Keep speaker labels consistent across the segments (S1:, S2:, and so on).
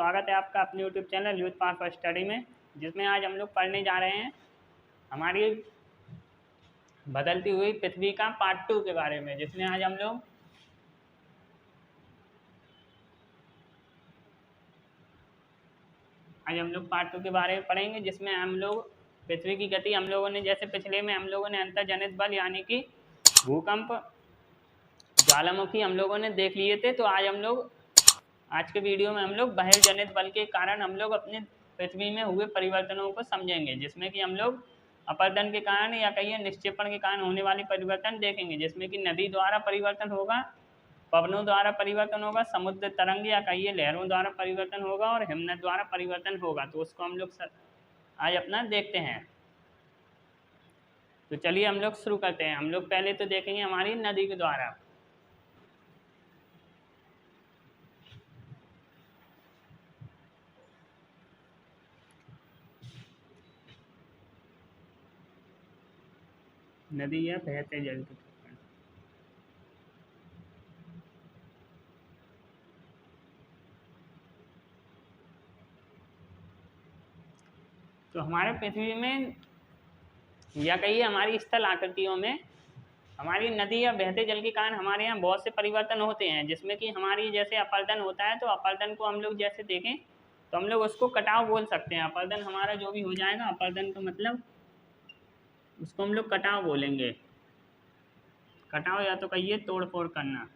S1: स्वागत है आपका अपने YouTube channel youth power for study में, जिसमें आज हम लोग पढ़ने जा रहे हैं हमारी बदलती हुई पृथ्वी का पार्ट 2 के बारे में। जिसमें आज हम लोग पार्ट 2 के बारे में पढ़ेंगे, जिसमें हम लोग पृथ्वी की गति हम लोगों ने जैसे पिछले में हम लोगों ने अंतर्जनित बल यानी कि भूकंप, ज्वालामुखी हम लोगों ने देख लिए थे। तो आज के वीडियो में हम लोग बहिर्जनित बल के कारण हम लोग अपने पृथ्वी में हुए परिवर्तनों को समझेंगे, जिसमें कि हम लोग अपर्दन के कारण या कहिए निक्षेपण के कारण होने वाले परिवर्तन देखेंगे, जिसमें कि नदी द्वारा परिवर्तन होगा, पवनों द्वारा परिवर्तन होगा, समुद्र तरंग या कहिए लहरों द्वारा परिवर्तन होगा और हिमनद द्वारा परिवर्तन होगा। तो उसको हम लोग आज अपना देखते हैं। तो चलिए हम लोग शुरू करते हैं। हम लोग पहले तो देखेंगे हमारी नदी के द्वारा। नदी या बहते जल के कारण तो हमारे पृथ्वी में या कहिए हमारी स्थल आकृतियों में हमारी नदी या बहते जल के कारण हमारे यहाँ बहुत से परिवर्तन होते हैं, जिसमें कि हमारी जैसे अपर्दन होता है। तो अपर्दन को हम लोग जैसे देखें तो हम लोग उसको कटाव बोल सकते हैं। अपर्दन हमारा जो भी हो जाएगा, अपर्दन का मतलब उसको हम लोग कटाव बोलेंगे। कटाव या तो कहिए तोड़ फोड़ करना,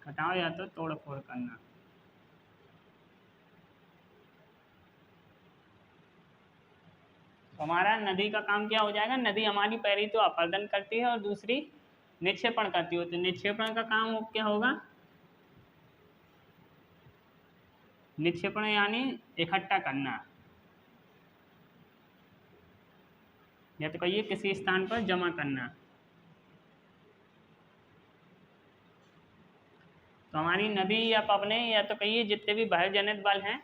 S1: कटाव या तो तोड़ फोड़ करना। तो हमारा नदी का काम क्या हो जाएगा, नदी हमारी पहली तो अपर्दन करती है और दूसरी निक्षेपण करती है। तो निक्षेपण का काम क्या होगा, निक्षेपण यानी इकट्ठा करना या तो कहिए किसी स्थान पर जमा करना। तो हमारी नदी या पवने या तो कहिए जितने भी बहिर्जनित बल हैं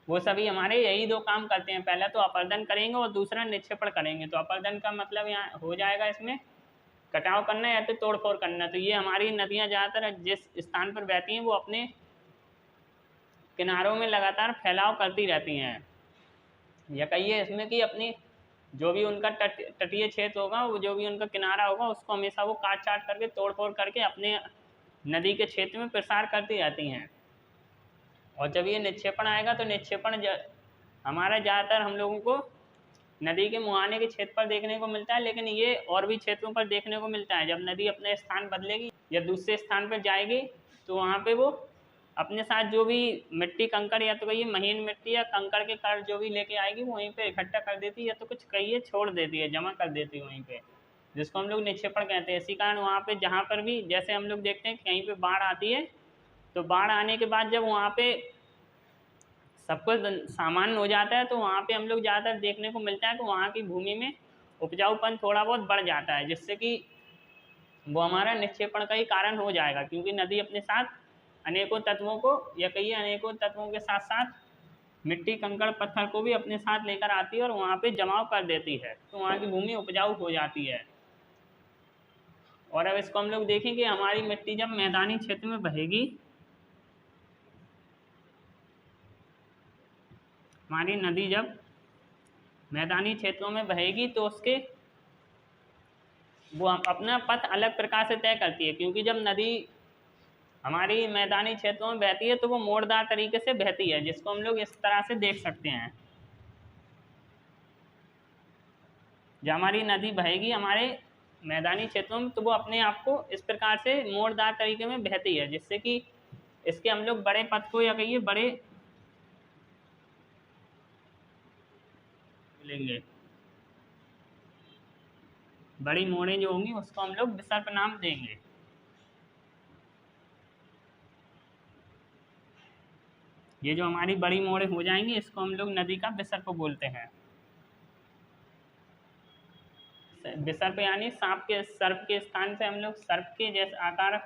S1: वो सभी हमारे यही दो काम करते हैं। पहला तो अपर्दन करेंगे और दूसरा निक्षेपण करेंगे। तो अपर्दन का मतलब यहाँ हो जाएगा इसमें कटाव करना या तो तोड़ फोड़ करना। तो ये हमारी नदियाँ ज़्यादातर जिस स्थान पर बहती हैं वो अपने किनारों में लगातार फैलाव करती रहती हैं, या कहिए इसमें कि अपनी जो भी उनका तटीय क्षेत्र होगा, वो जो भी उनका किनारा होगा उसको हमेशा वो काट चाट करके तोड़ फोड़ करके अपने नदी के क्षेत्र में प्रसार करती रहती हैं। और जब ये निक्षेपण आएगा तो निक्षेपण हमारा ज़्यादातर हम लोगों को नदी के मुहाने के क्षेत्र पर देखने को मिलता है, लेकिन ये और भी क्षेत्रों पर देखने को मिलता है। जब नदी अपने स्थान बदलेगी या दूसरे स्थान पर जाएगी तो वहाँ पे वो अपने साथ जो भी मिट्टी कंकड़ या तो कहिए महीन मिट्टी या कंकड़ के कण जो भी लेके आएगी वो वहीं पे इकट्ठा कर देती है या तो कुछ कहिए छोड़ देती है, जमा कर देती है वहीं पे, जिसको हम लोग निक्षेपण कहते हैं। इसी कारण वहाँ पे जहाँ पर भी जैसे हम लोग देखते हैं कहीं पे बाढ़ आती है तो बाढ़ आने के बाद जब वहाँ पे सब कुछ सामान्य हो जाता है तो वहाँ पे हम लोग ज़्यादातर देखने को मिलता है कि वहाँ की भूमि में उपजाऊपन थोड़ा बहुत बढ़ जाता है, जिससे कि वो हमारा निक्षेपण का ही कारण हो जाएगा। क्योंकि नदी अपने साथ अनेकों तत्वों को या कहिए अनेकों तत्वों के साथ साथ मिट्टी कंकड़ पत्थर को भी अपने साथ लेकर आती है और वहाँ पे जमाव कर देती है, तो वहाँ की भूमि उपजाऊ हो जाती है। और अब इसको हम लोग देखें कि हमारी मिट्टी जब मैदानी क्षेत्र में बहेगी, हमारी नदी जब मैदानी क्षेत्रों में बहेगी तो उसके वो अपना पथ अलग प्रकार से तय करती है। क्योंकि जब नदी हमारी मैदानी क्षेत्रों में बहती है तो वो मोड़दार तरीके से बहती है, जिसको हम लोग इस तरह से देख सकते हैं। जब हमारी नदी बहेगी हमारे मैदानी क्षेत्रों में तो वो अपने आप को इस प्रकार से मोड़दार तरीके में बहती है, जिससे कि इसके हम लोग बड़े पथ को या कहिए बड़े लेंगे, बड़ी मोड़ें जो होंगी उसको हम लोग विसर्प नाम देंगे। ये जो हमारी बड़ी मोड़ें हो जाएंगी इसको हम लोग नदी का विसर्प बोलते हैं। विसर्प यानी सांप के सर्प के स्थान से हम लोग सर्प के जैसे आकार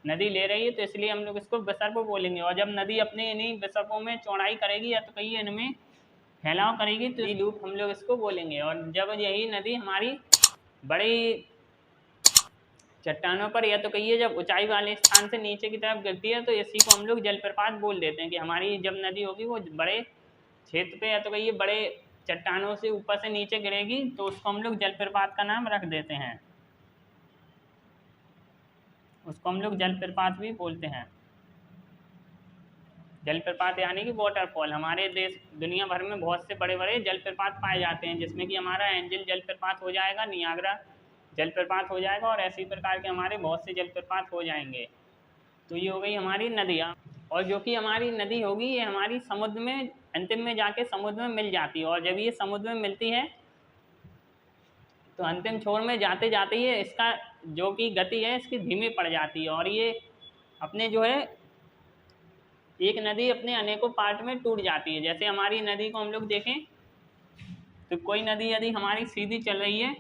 S1: नदी ले रही है तो इसलिए हम लोग इसको विसर्प बोलेंगे। और जब नदी अपने इन्हीं विसर्पों में चौड़ाई करेगी या तो कहिए इनमें फैलाव करेगी तो लूप हम लोग इसको बोलेंगे। और जब यही नदी हमारी बड़ी चट्टानों पर या तो कहिए जब ऊंचाई वाले स्थान से नीचे की तरफ गिरती है तो इसी को हम लोग जलप्रपात बोल देते हैं कि हमारी जब नदी होगी वो बड़े क्षेत्र पे या तो कहिए बड़े चट्टानों से ऊपर से नीचे गिरेगी तो उसको हम लोग जलप्रपात का नाम रख देते हैं, उसको हम लोग जलप्रपात भी बोलते हैं। जलप्रपात यानी कि वाटरफॉल। हमारे देश दुनिया भर में बहुत से बड़े बड़े जलप्रपात पाए जाते हैं, जिसमें कि हमारा एंजल जलप्रपात हो जाएगा, नियाग्रा जलप्रपात हो जाएगा और ऐसी प्रकार के हमारे बहुत से जलप्रपात हो जाएंगे। तो ये हो गई हमारी नदियाँ। और जो कि हमारी नदी होगी ये हमारी समुद्र में अंतिम में जाके समुद्र में मिल जाती है, और जब ये समुद्र में मिलती है तो अंतिम छोर में जाते जाते ही इसका जो कि गति है इसकी धीमी पड़ जाती है, और ये अपने जो है एक नदी अपने अनेकों पार्ट में टूट जाती है। जैसे हमारी नदी को हम लोग देखें तो कोई नदी यदि हमारी सीधी चल रही है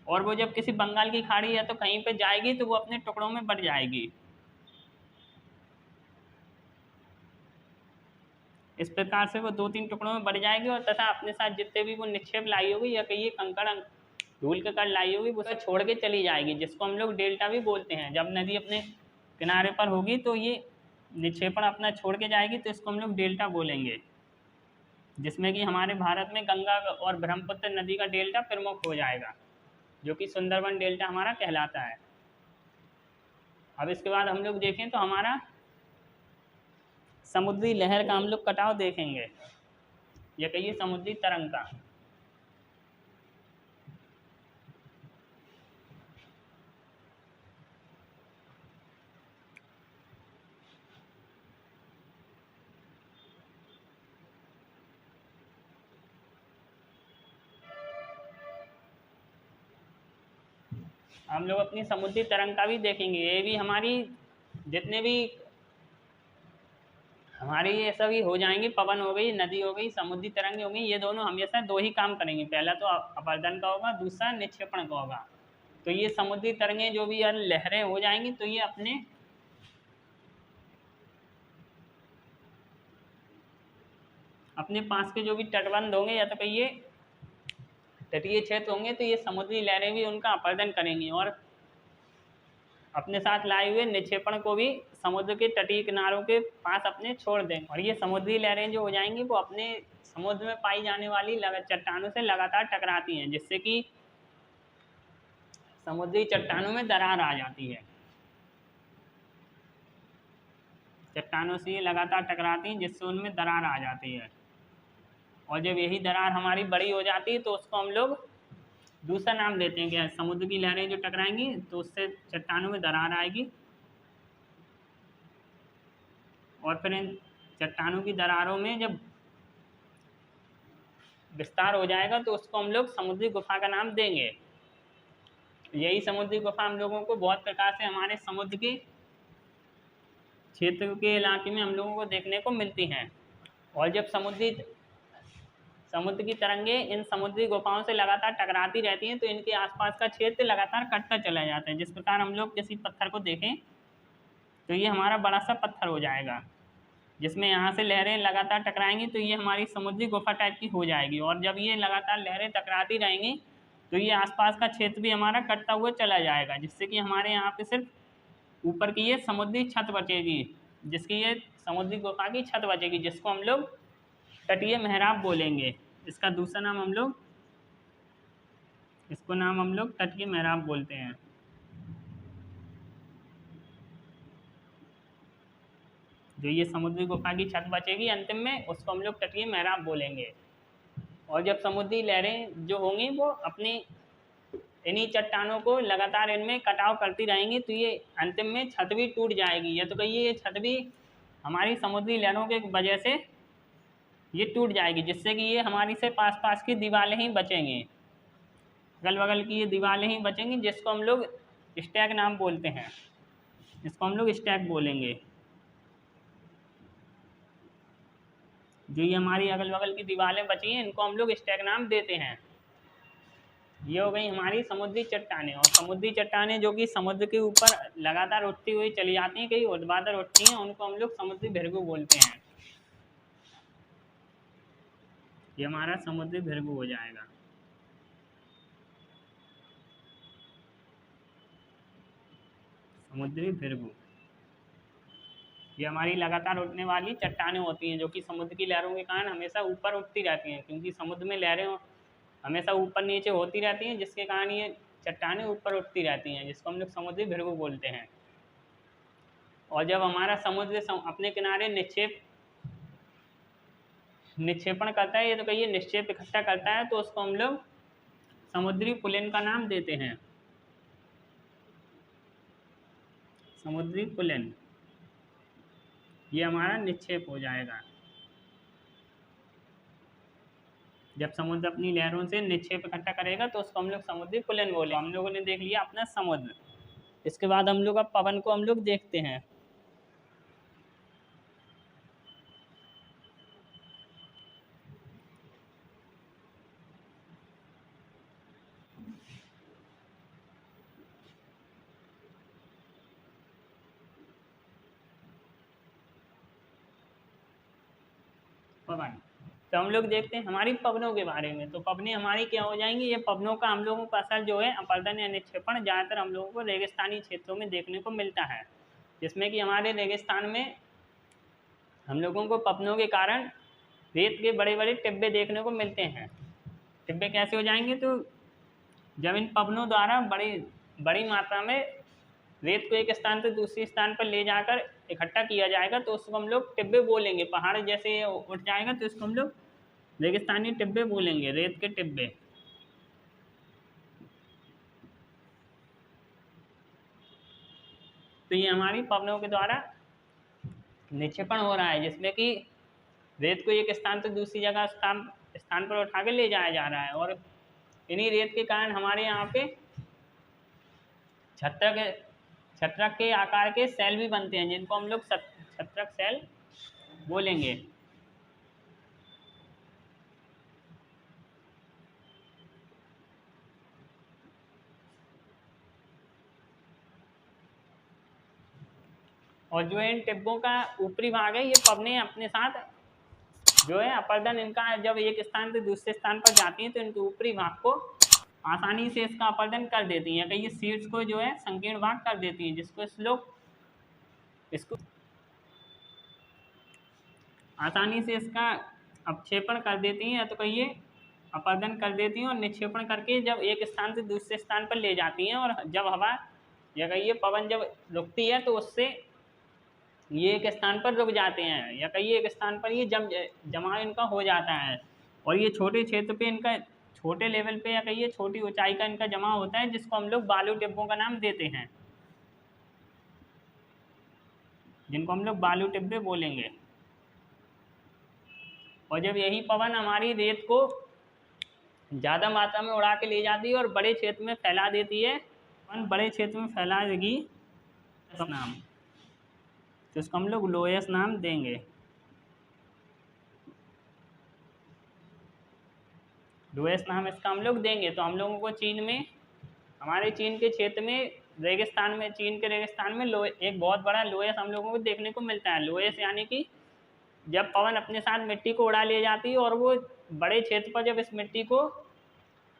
S1: और वो जब किसी बंगाल की खाड़ी या तो कहीं पे जाएगी तो वो अपने टुकड़ों में बट जाएगी। इस प्रकार से वो 2-3 टुकड़ों में बढ़ जाएगी और तथा अपने साथ जितने भी वो निक्षेप लाई होगी या कहिए कंकड़ धूल के कण लाई होगी वो सब छोड़ के चली जाएगी, जिसको हम लोग डेल्टा भी बोलते हैं। जब नदी अपने किनारे पर होगी तो ये निक्षेपण अपना छोड़ के जाएगी तो इसको हम लोग डेल्टा बोलेंगे, जिसमें कि हमारे भारत में गंगा और ब्रह्मपुत्र नदी का डेल्टा प्रमुख हो जाएगा, जो कि सुंदरबन डेल्टा हमारा कहलाता है। अब इसके बाद हम लोग देखें तो हमारा समुद्री लहर का हम लोग कटाव देखेंगे, या कहिए समुद्री तरंग का। हम लोग अपनी समुद्री तरंग का भी देखेंगे। ये भी हमारी जितने भी हमारी ये सभी हो जाएंगे, पवन हो गई, नदी हो गई, समुद्री तरंग हो गई, ये दोनों हमेशा दो ही काम करेंगे। पहला तो अपर्दन का होगा, दूसरा निक्षेपण का होगा। तो ये समुद्री तरंगें जो भी यार लहरें हो जाएंगी तो ये अपने पास के जो भी तटबंध होंगे या तो कहिए तटीय क्षेत्र होंगे तो ये समुद्री लहरें भी उनका अपर्दन करेंगी और अपने साथ लाए हुए निक्षेपण को भी समुद्र के तटीय किनारों के पास अपने छोड़ देंगे। और ये समुद्री लहरें जो हो जाएंगी वो अपने समुद्र में पाई जाने वाली चट्टानों से लगातार टकराती हैं, जिससे कि समुद्री चट्टानों में दरार आ जाती है। चट्टानों से ये लगातार टकराती हैं जिससे उनमें दरार आ जाती है, और जब यही दरार हमारी बड़ी हो जाती है तो उसको हम लोग दूसरा नाम देते हैं कि समुद्र की लहरें जो टकराएंगी तो उससे चट्टानों में दरार आएगी, और फिर इन चट्टानों की दरारों में जब विस्तार हो जाएगा तो उसको हम लोग समुद्री गुफा का नाम देंगे। यही समुद्री गुफा हम लोगों को बहुत प्रकार से हमारे समुद्र के क्षेत्र के इलाके में हम लोगों को देखने को मिलती हैं। और जब समुद्र की तरंगें इन समुद्री गुफाओं से लगातार टकराती रहती हैं तो इनके आसपास का क्षेत्र लगातार कटता चला जाता है। जिस प्रकार हम लोग किसी पत्थर को देखें तो ये हमारा बड़ा सा पत्थर हो जाएगा, जिसमें यहाँ से लहरें लगातार टकराएंगी तो ये हमारी समुद्री गुफा टाइप की हो जाएगी। और जब ये लगातार लहरें टकराती रहेंगी तो ये आसपास का क्षेत्र भी हमारा कटता हुआ चला जाएगा, जिससे कि हमारे यहाँ पे सिर्फ ऊपर की ये समुद्री छत बचेगी, जिसकी ये समुद्री गुफा की छत बचेगी, जिसको हम लोग तटीय मेहराब बोलेंगे। इसका दूसरा नाम हम लोग तटीय मेहराब बोलते हैं। जो ये समुद्री गुफा की छत बचेगी अंतिम में उसको हम लोग तटीय मेहराब बोलेंगे। और जब समुद्री लहरें जो होंगी वो अपनी इन्हीं चट्टानों को लगातार इनमें कटाव करती रहेंगी तो ये अंतिम में छत भी टूट जाएगी, या तो कहिए ये छत भी हमारी समुद्री लहरों के वजह से ये टूट जाएगी, जिससे कि ये हमारी से पास पास की दीवारें ही बचेंगी, अगल बगल की ये दीवारें ही बचेंगी, जिसको हम लोग स्टैक नाम बोलते हैं। इसको हम लोग स्टैक बोलेंगे। जो ये हमारी अगल बगल की दीवारें बची हैं इनको हम लोग स्टैक नाम देते हैं। ये हो गई हमारी समुद्री चट्टानें। और समुद्री चट्टानें जो कि समुद्र के ऊपर लगातार उठती हुई चली जाती हैं, कई ऊर्ध्वाधर उठती हैं, उनको हम लोग समुद्री भृगु बोलते हैं। ये हमारा समुद्री भृगु हो जाएगा। समुद्री भृगु, ये हमारी लगातार उठने वाली चट्टानें होती हैं जो कि समुद्र की लहरों के कारण हमेशा ऊपर उठती रहती हैं, क्योंकि समुद्र में लहरें हमेशा ऊपर नीचे होती रहती हैं, जिसके कारण ये चट्टानें ऊपर उठती रहती हैं, जिसको हम लोग समुद्री भृगु बोलते हैं। और जब हमारा समुद्र अपने किनारे निक्षेपण करता है, ये तो कहिए निक्षेप इकट्ठा करता है, तो उसको हम लोग समुद्री पुलिन का नाम देते हैं। समुद्री पुलिन ये हमारा निक्षेप हो जाएगा। जब समुद्र अपनी लहरों से निक्षेप इकट्ठा करेगा तो उसको हम लोग समुद्री पुलिन बोले। हम लोगों ने देख लिया अपना समुद्र। इसके बाद हम लोग अब पवन को हम लोग देखते हैं। पवन, तो हम लोग देखते हैं हमारी पवनों के बारे में। तो पवनें हमारी क्या हो जाएंगी, ये पवनों का हम लोगों का असर जो है अपर्दन या निक्षेपण ज़्यादातर हम लोगों को रेगिस्तानी क्षेत्रों में देखने को मिलता है, जिसमें कि हमारे रेगिस्तान में हम लोगों को पवनों के कारण रेत के बड़े बड़े टिब्बे देखने को मिलते हैं। टिब्बे कैसे हो जाएंगे, तो जब इन पवनों द्वारा बड़ी मात्रा में रेत को एक स्थान से दूसरे स्थान पर ले जाकर इकट्ठा किया जाएगा तो उसको हम लोग टिब्बे बोलेंगे। पहाड़ जैसे उठ जाएगा तो इसको हम लोग रेगिस्तानी टिब्बे बोलेंगे, रेत के टिब्बे। तो ये हमारी पवनों के द्वारा निक्षेपण हो रहा है, जिसमें कि रेत को एक स्थान से दूसरी जगह स्थान पर उठा के ले जाया जा रहा है। और इन्हीं रेत के कारण हमारे यहाँ पे छत्रक के आकार के सेल भी बनते हैं, जिनको हम लोग छत्रक सेल बोलेंगे। और जो इन टिब्बों का ऊपरी भाग है, ये पवनें अपने साथ जो है अपर्दन इनका जब एक स्थान से दूसरे स्थान पर जाती हैं तो इनके ऊपरी भाग को आसानी से इसका अपर्दन कर देती हैं, कई शीर्ष को जो है संकीर्ण भाग कर देती हैं, जिसको इस लोग इसको आसानी से इसका अपक्षेपण कर देती हैं, या तो कहिए अपर्दन कर देती हैं, और निक्षेपण करके जब एक स्थान से दूसरे स्थान पर ले जाती हैं। और जब हवा या कहिए पवन जब रुकती है तो उससे ये एक स्थान पर रुक जाते हैं, या कहिए एक स्थान पर ये जमा इनका हो जाता है। और ये छोटे क्षेत्र पे इनका छोटे लेवल पे या कहिए छोटी ऊंचाई का इनका जमा होता है, जिसको हम लोग बालू टिब्बों का नाम देते हैं, जिनको हम लोग बालू टिब्बे बोलेंगे। और जब यही पवन हमारी रेत को ज़्यादा मात्रा में उड़ा के ले जाती है और बड़े क्षेत्र में फैला देती है, पवन बड़े क्षेत्र में फैला देगी नाम, तो इसको हम लोग लोयस नाम देंगे। लोयस नाम इसका हम लोग देंगे। तो हम लोगों को चीन में, हमारे चीन के क्षेत्र में रेगिस्तान में, चीन के रेगिस्तान में एक बहुत बड़ा लोयस हम लोगों को देखने को मिलता है। लोयस यानी कि जब पवन अपने साथ मिट्टी को उड़ा ले जाती है और वो बड़े क्षेत्र पर जब इस मिट्टी को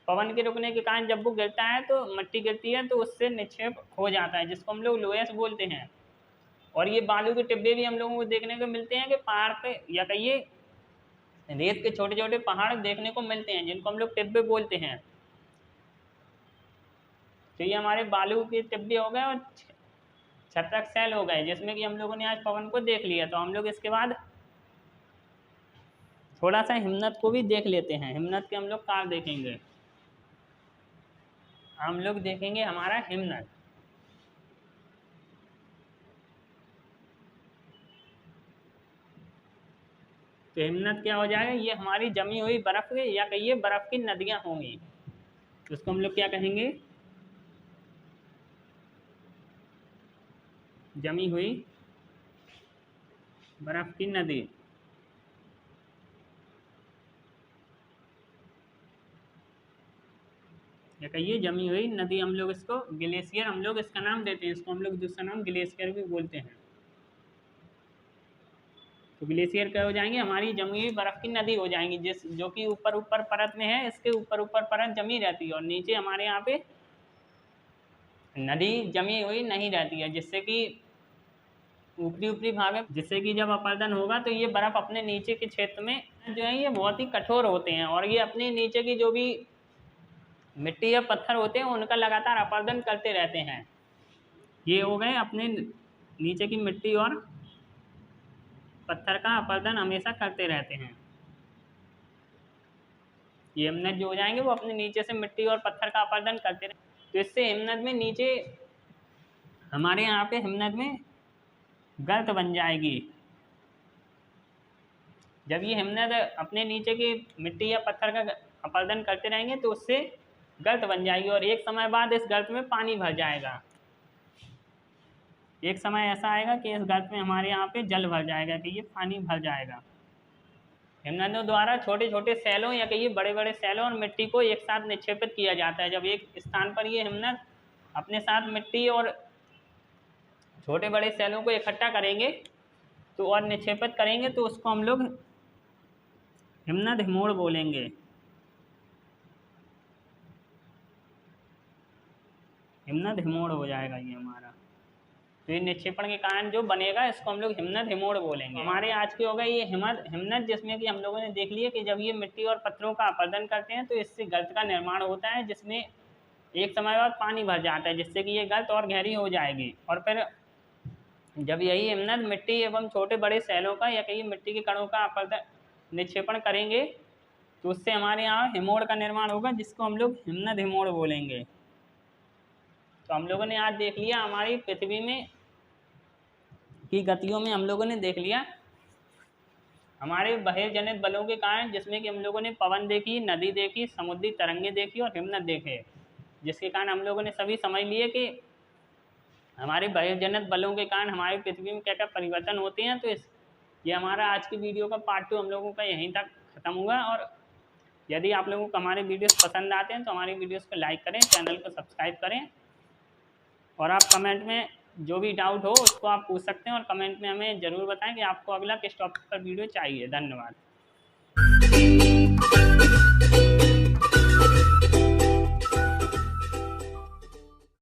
S1: पवन के रुकने के कारण जब वो गिरता है तो मिट्टी गिरती है तो उससे निक्षेप हो जाता है, जिसको हम लोग लोयस बोलते हैं। और ये बालू के टिब्बे भी हम लोगों को देखने को मिलते हैं कि पहाड़ पे या कहिए रेत के छोटे छोटे पहाड़ देखने को मिलते हैं, जिनको हम लोग टिब्बे बोलते हैं। तो ये हमारे बालू के टिब्बे हो गए और छत्रक सेल हो गए, जिसमें कि हम लोगों ने आज पवन को देख लिया। तो हम लोग इसके बाद थोड़ा सा हिमनद को भी देख लेते हैं। हिमनद के हम लोग कार देखेंगे, हम लोग देखेंगे हमारा हिमनद। तो हिमनद क्या हो जाएगा, ये हमारी जमी हुई बर्फ या कहिए बर्फ की नदियां होंगी, तो उसको हम लोग क्या कहेंगे, जमी हुई बर्फ की नदी। या कहिए जमी हुई नदी, हम लोग इसको ग्लेशियर हम लोग इसका नाम देते हैं, इसको हम लोग दूसरा नाम ग्लेशियर भी बोलते हैं। तो ग्लेशियर क्या हो जाएंगे, हमारी जमी हुई बर्फ की नदी हो जाएंगी, जो कि ऊपर परत में है, इसके ऊपर परत जमी रहती है और नीचे हमारे यहाँ पे नदी जमी हुई नहीं रहती है, जिससे कि ऊपरी भाग है, जिससे कि जब अपरदन होगा तो ये बर्फ अपने नीचे के क्षेत्र में जो है ये बहुत ही कठोर होते हैं, और ये अपने नीचे की जो भी मिट्टी या पत्थर होते हैं उनका लगातार अपरदन करते रहते हैं। ये हो गए अपने नीचे की मिट्टी और पत्थर का अपरदन हमेशा करते रहते हैं। ये हिमनद जो हो जाएंगे वो अपने नीचे से मिट्टी और पत्थर का अपरदन करते रहे, तो इससे हिमनद में नीचे हमारे यहाँ पे हिमनद में गर्त बन जाएगी। जब ये हिमनद अपने नीचे की मिट्टी या पत्थर का अपरदन करते रहेंगे तो उससे गर्त बन जाएगी, और एक समय बाद इस गर्त में पानी भर जाएगा। एक समय ऐसा आएगा कि इस गर्त में हमारे यहाँ पे जल भर जाएगा, कि ये पानी भर जाएगा। हिमनदों द्वारा छोटे छोटे सैलों या कहिए बड़े बड़े सैलों और मिट्टी को एक साथ निक्षेपित किया जाता है। जब एक स्थान पर ये हिमनद अपने साथ मिट्टी और छोटे बड़े सैलों को इकट्ठा करेंगे तो और निक्षेपित करेंगे तो उसको हम लोग हिमनद हिमोड़ बोलेंगे। हिमनद हिमोड़ हो जाएगा ये हमारा, तो ये निक्षेपण के कारण जो बनेगा इसको हम लोग हिमनद हिमोड़ बोलेंगे। हमारे आज के हो गए ये हिमनद, जिसमें कि हम लोगों ने देख लिया कि जब ये मिट्टी और पत्थरों का अपरदन करते हैं तो इससे गर्त का निर्माण होता है, जिसमें एक समय बाद पानी भर जाता है, जिससे कि ये गर्त और गहरी हो जाएगी। और फिर जब यही हिमनद मिट्टी एवं छोटे बड़े सैलों का या कहीं मिट्टी के कणों का अपरदन निक्षेपण करेंगे तो उससे हमारे यहाँ हिमोड़ का निर्माण होगा, जिसको हम लोग हिमनद हिमोड़ बोलेंगे। तो हम लोगों ने आज देख लिया हमारी पृथ्वी में की गतियों में हम लोगों ने देख लिया हमारे बहिर्जनित बलों के कारण, जिसमें कि हम लोगों ने पवन देखी, नदी देखी, समुद्री तरंगे देखी और हिमनद देखे, जिसके कारण हम लोगों ने सभी समझ लिए कि हमारे बहिर्जनित बलों के कारण हमारी पृथ्वी में क्या क्या परिवर्तन होते हैं। तो ये हमारा आज की वीडियो का पार्ट 2 हम लोगों का यहीं तक ख़त्म हुआ। और यदि आप लोगों को हमारे वीडियोस पसंद आते हैं तो हमारी वीडियोस को लाइक करें, चैनल को सब्सक्राइब करें, और आप कमेंट में जो भी डाउट हो उसको आप पूछ सकते हैं, और कमेंट में हमें ज़रूर बताएं कि आपको अगला किस टॉपिक पर वीडियो चाहिए। धन्यवाद।